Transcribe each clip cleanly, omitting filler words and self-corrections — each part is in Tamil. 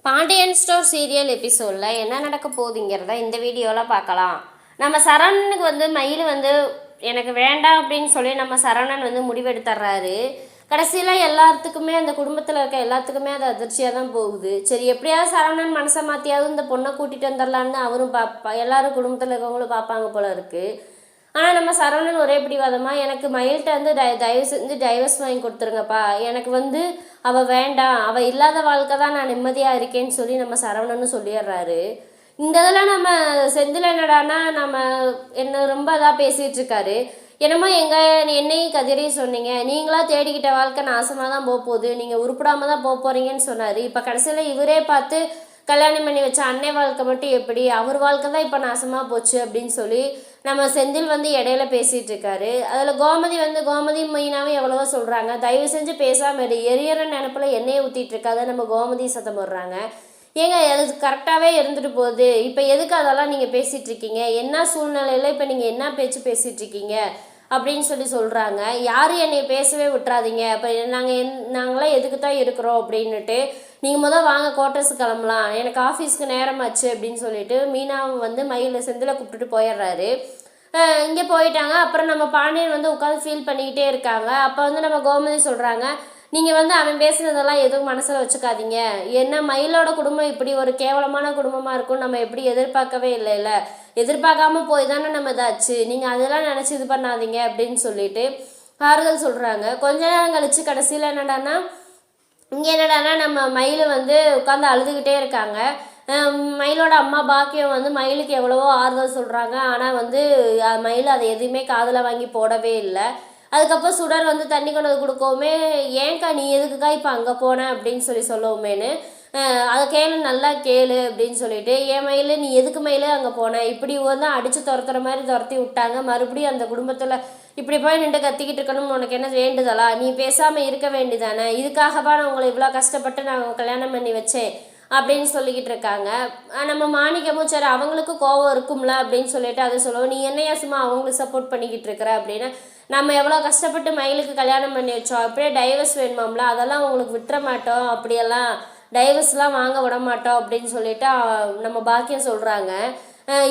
பாண்டியன் ஸ்டோர் சீரியல் எபிசோடில் என்ன நடக்க போகுதுங்கிறத இந்த வீடியோவில் பார்க்கலாம். நம்ம சரவணனுக்கு மயில் எனக்கு வேண்டாம் அப்படின்னு சொல்லி நம்ம சரவணன் முடிவெடுத்துறாரு. கடைசியில் எல்லாத்துக்குமே அந்த குடும்பத்தில் இருக்க எல்லாத்துக்குமே அது அதிர்ச்சியாக தான் போகுது. சரி, எப்படியாவது சரவணன் மனசை மாற்றியாவது இந்த பொண்ணை கூட்டிகிட்டு வந்துடலான்னு அவரும் எல்லாரும் குடும்பத்தில் இருக்கவங்களும் பார்ப்பாங்க போல இருக்குது. ஆனால் நம்ம சரவணன் ஒரே பிடிவாதமாக எனக்கு மயில்கிட்ட தயவு செஞ்சு டைவர்ஸ் வாங்கி கொடுத்துருங்கப்பா, எனக்கு அவள் வேண்டாம், அவள் இல்லாத வாழ்க்கை தான் நான் நிம்மதியாக இருக்கேன்னு சொல்லி நம்ம சரவணன்னு சொல்லிடுறாரு. இந்த இதில் நம்ம செந்தில் என்னடானா என்ன ரொம்ப இதாக பேசிகிட்டு இருக்காரு. என்னமோ என்னையும் கதிரையும் சொன்னீங்க, நீங்களா தேடிக்கிட்ட வாழ்க்கை நாசமாக தான் போக போகுது, நீங்கள் உருப்படாமல் தான் போக போகிறீங்கன்னு சொன்னார். இப்போ கடைசியில் இவரே பார்த்து கல்யாணம் பண்ணி வச்ச அன்னை வாழ்க்கை மட்டும் எப்படி, அவர் வாழ்க்கை தான் இப்போ நாசமாக போச்சு அப்படின்னு சொல்லி நம்ம செந்தில் இடையில பேசிகிட்டு இருக்காரு. அதில் கோமதி மெயினாகவும் எவ்வளவோ சொல்கிறாங்க, தயவு செஞ்சு பேசாமல் எரியற நினப்பில் எண்ணெயை ஊற்றிட்டு இருக்காத நம்ம கோமதி சத்தம் போடுறாங்க. ஏங்க அது கரெக்டாகவே இருந்துட்டு போகுது, இப்போ எதுக்கு அதெல்லாம் நீங்கள் பேசிகிட்டு இருக்கீங்க, என்ன சூழ்நிலையில் இப்போ நீங்கள் என்ன பேச்சு பேசிகிட்டு இருக்கீங்க அப்படின்னு சொல்லி சொல்கிறாங்க. யாரும் என்னை பேசவே விட்டுறாதீங்க, அப்போ நாங்களாம் எதுக்கு தான் இருக்கிறோம் அப்படின்னுட்டு நீங்கள் வாங்க கோட்டர்ஸ் கிளம்பலாம், எனக்கு ஆஃபீஸ்க்கு நேரமாச்சு அப்படின்னு சொல்லிட்டு மீனா மயில் செந்தில் கூப்பிட்டுட்டு போயிடுறாரு. இங்கே போயிட்டாங்க. அப்புறம் நம்ம பாண்டியன் உட்காந்து ஃபீல் பண்ணிக்கிட்டே இருக்காங்க. அப்போ நம்ம கோமதி சொல்கிறாங்க, நீங்கள் அவன் பேசுனதெல்லாம் எதுவும் மனசில் வச்சுக்காதீங்க, என்ன மயிலோட குடும்பம் இப்படி ஒரு கேவலமான குடும்பமாக இருக்கும் நம்ம எப்படி எதிர்பார்க்கவே இல்லைல்ல, எதிர்பார்க்காம போய் தானே நம்ம இதாச்சு, நீங்கள் அதெல்லாம் நினச்சி இது பண்ணாதீங்க அப்படின்னு சொல்லிட்டு ஆறுதல் சொல்கிறாங்க. கொஞ்ச நேரம் கழித்து கடைசியில் என்னடான்னா இங்கே என்னடானா நம்ம மயில் உட்காந்து அழுதுகிட்டே இருக்காங்க. மயிலோட அம்மா பாக்கியம் மயிலுக்கு எவ்வளவோ ஆறுதல் சொல்கிறாங்க. ஆனால் மயில் அதை எதுவுமே காதில் வாங்கி போடவே இல்லை. அதுக்கப்புறம் சுடர் தண்ணி கொண்டு கொடுக்கவுமே, ஏன்க்கா நீ எதுக்குக்கா இப்போ அங்கே போனேன் அப்படின்னு சொல்லவுமேனு, அதை கேளு நல்லா கேளு அப்படின்னு சொல்லிட்டு, ஏன் மயில் நீ எதுக்கு மயில் அங்கே போனேன், இப்படி அடித்து துரத்துற மாதிரி துரத்தி விட்டாங்க, மறுபடியும் அந்த குடும்பத்தில் இப்படி போய் நின்று கத்திக்கிட்டு இருக்கணும், உனக்கு என்ன வேண்டுதலா, நீ பேசாமல் இருக்க வேண்டியதானே, இதுக்காகவா நான் உங்களை இவ்வளோ கஷ்டப்பட்டு நான் கல்யாணம் பண்ணி வச்சேன் அப்படின்னு சொல்லிக்கிட்டு இருக்காங்க. நம்ம மாணிக்கமும் சரி அவங்களுக்கு கோவம் இருக்கும்ல அப்படின்னு சொல்லிட்டு அதை சொல்லுவோம், நீ என்னையா சும்மா அவங்களுக்கு சப்போர்ட் பண்ணிக்கிட்டு இருக்கிற அப்படின்னு, நம்ம எவ்வளோ கஷ்டப்பட்டு மயிலுக்கு கல்யாணம் பண்ணி வச்சோம், அப்படியே டைவர்ஸ் வேணுமாம்ல, அதெல்லாம் உங்களுக்கு விட்டுற மாட்டோம், அப்படியெல்லாம் டைவர்ஸ்லாம் வாங்க விட மாட்டோம் அப்படின்னு சொல்லிட்டு நம்ம பாக்கியம் சொல்கிறாங்க.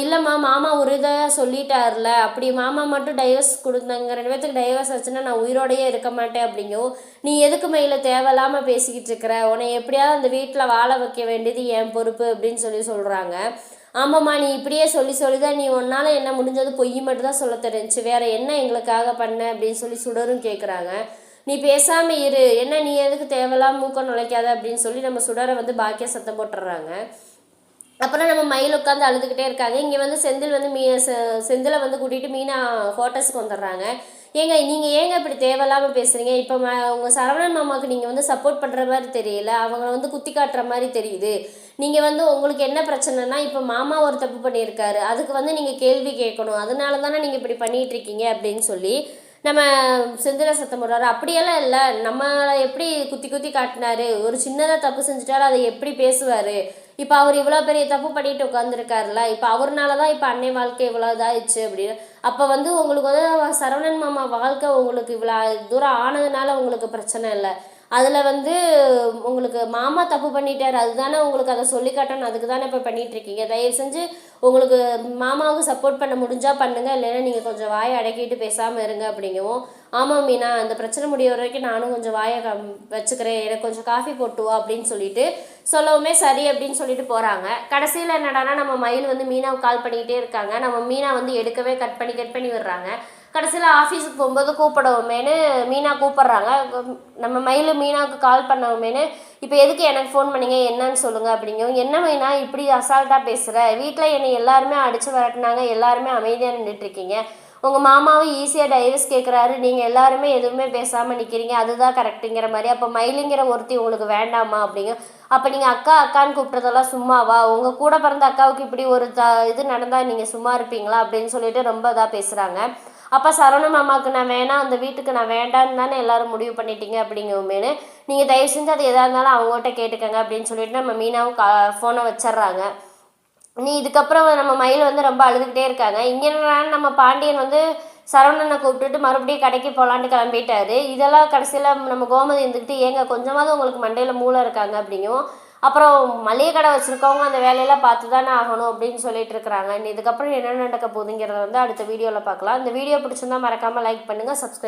இல்லைம்மா மாமா ஒரு இதாக சொல்லிட்டார்ல, அப்படி மாமா மட்டும் டைவர்ஸ் கொடுத்தாங்க, 2 பேர்த்துக்கு டைவர்ஸ் ஆச்சுன்னா நான் உயிரோடையே இருக்க மாட்டேன் அப்படிங்கவும், நீ எதுக்கு மயில தேவையில்லாமல் பேசிக்கிட்டு இருக்கிற, உன்னை எப்படியாவது அந்த வீட்டில் வாழ வைக்க வேண்டியது என் பொறுப்பு அப்படின்னு சொல்கிறாங்க. ஆமாம்மா நீ இப்படியே சொல்லி தான் நீ உன்னால் என்ன முடிஞ்சது பொய் மட்டும் தான் சொல்ல தெரிஞ்சு, வேறு என்ன எங்களுக்காக பண்ண அப்படின்னு சுடரும் கேட்குறாங்க. நீ பேசாமல் இரு, என்ன நீ எதுக்கு தேவையில்லாம மூக்கம் நுழைக்காத அப்படின்னு சொல்லி நம்ம சுடரை பாக்கிய சத்தம் போட்டுடுறாங்க. அப்புறம் நம்ம மயில் உட்காந்து அழுதுகிட்டே இருக்காங்க. இங்கே செந்தில் செந்திலை கூட்டிகிட்டு மீனா ஹோட்டல்ஸுக்கு வந்துடுறாங்க. ஏங்க நீங்கள் ஏங்க இப்படி தேவையில்லாமல் பேசுகிறீங்க, இப்போ உங்கள் சரவணன் மாமாவுக்கு நீங்கள் சப்போர்ட் பண்ணுற மாதிரி தெரியல, அவங்கள குத்தி காட்டுற மாதிரி தெரியுது, நீங்கள் உங்களுக்கு என்ன பிரச்சனைனா இப்போ மாமா ஒரு தப்பு பண்ணியிருக்காரு, அதுக்கு நீங்கள் கேள்வி கேட்கணும், அதனால தானே நீங்கள் இப்படி பண்ணிகிட்ருக்கீங்க அப்படின்னு சொல்லி நம்ம செந்தில சத்தம் போடுறாரு. அப்படியெல்லாம் இல்லை, நம்மளை எப்படி குத்தி காட்டினாரு, ஒரு சின்னதாக தப்பு செஞ்சுட்டாரு அதை எப்படி பேசுவார், இப்போ அவர் இவ்வளோ பெரிய தப்பு பண்ணிட்டு உட்காந்துருக்காருல, இப்போ அவர்னால தான் இப்போ அன்னை வாழ்க்கை இவ்வளோ இதாகிடுச்சு அப்படின்னு. அப்போ உங்களுக்கு சரவணன் மாமா வாழ்க்கை உங்களுக்கு இவ்வளோ தூரம் ஆனதுனால உங்களுக்கு பிரச்சனை இல்லை, அதில் உங்களுக்கு மாமா தப்பு பண்ணிட்டார், அதுதானே உங்களுக்கு அதை சொல்லி காட்டணும், அதுக்கு தானே இப்போ பண்ணிகிட்ருக்கீங்க, தயவு செஞ்சு உங்களுக்கு மாமாவுக்கு சப்போர்ட் பண்ண முடிஞ்சால் பண்ணுங்கள், இல்லைன்னா நீங்கள் கொஞ்சம் வாயை அடக்கிட்டு பேசாமல் இருங்க அப்படிங்கவும், ஆமாம் மீனா அந்த பிரச்சனை முடிய வரைக்கும் நானும் கொஞ்சம் வாயை வச்சுக்கிறேன், எனக்கு கொஞ்சம் காஃபி போட்டுவா அப்படின்னு சொல்லிட்டு சொல்லவுமே சரி அப்படின்னு சொல்லிட்டு போகிறாங்க. கடைசியில் என்னடானா நம்ம மயில் மீனாவுக்கு கால் பண்ணிக்கிட்டே இருக்காங்க. நம்ம மீனா எடுக்கவே கட் பண்ணி விடுறாங்க. கடைசியில் ஆஃபீஸுக்கு போகும்போது கூப்பிடவுமேனு மீனா கூப்பிட்றாங்க. நம்ம மயில் மீனாவுக்கு கால் பண்ணவுமேனு, இப்போ எதுக்கு எனக்கு ஃபோன் பண்ணிங்க என்னன்னு சொல்லுங்கள் அப்படிங்கவும், என்ன மீனா இப்படி அசால்ட்டாக பேசுகிற, வீட்டில் என்னை எல்லாருமே அடித்து வரட்டினாங்க, எல்லாருமே அமைதியாக நின்றுட்டுருக்கீங்க, உங்கள் மாமாவும் ஈஸியாக டைவர்ஸ் கேட்குறாரு, நீங்கள் எல்லாருமே எதுவுமே பேசாமல் நிற்கிறீங்க, அதுதான் கரெக்டுங்கிற மாதிரி, அப்போ மயிலுங்கிற ஒருத்தி உங்களுக்கு வேண்டாமா அப்படிங்க, அப்போ நீங்கள் அக்கான்னு கூப்பிட்றதெல்லாம் சும்மாவா, உங்கள் கூட பிறந்த அக்காவுக்கு இப்படி ஒரு இது நடந்தால் நீங்கள் சும்மா இருப்பீங்களா அப்படின்னு சொல்லிட்டு ரொம்ப இதாக பேசுகிறாங்க. அப்போ சரவண மாமாவுக்கு நான் வேணாம், அந்த வீட்டுக்கு நான் வேண்டான்னு தானே எல்லோரும் முடிவு பண்ணிட்டீங்க அப்படிங்கவுமேனு, நீங்கள் தயவு செஞ்சு அது எதாக இருந்தாலும் அவங்ககிட்ட கேட்டுக்கங்க அப்படின்னு சொல்லிட்டு நம்ம மீனாவும் ஃபோனை வச்சிட்றாங்க. நீ இதுக்கப்புறம் நம்ம மயில் ரொம்ப அழுதுகிட்டே இருக்காங்க. இங்கே நம்ம பாண்டியன் சரவணனை கூப்பிட்டுட்டு மறுபடியும் கடைக்கு போகலான்ட்டு கிளம்பிட்டாரு. இதெல்லாம் கடைசியில் நம்ம கோமதி இருந்துக்கிட்டு, ஏங்க கொஞ்சமாவது உங்களுக்கு மண்டையில் மூளை இருக்காங்க அப்படிங்கவும், அப்புறம் மளிகை கடை வச்சுருக்கவங்க அந்த வேலையெல்லாம் பார்த்து தானே ஆகணும் அப்படின்னு சொல்லிட்டு இருக்கிறாங்க. இதுக்கப்புறம் என்ன நடக்க போகுதுங்கிறத வந்து அடுத்த வீடியோவில் பார்க்கலாம். இந்த வீடியோ பிடிச்சிருந்தா மறக்காமல் லைக் பண்ணுங்கள், சப்ஸ்கிரைப்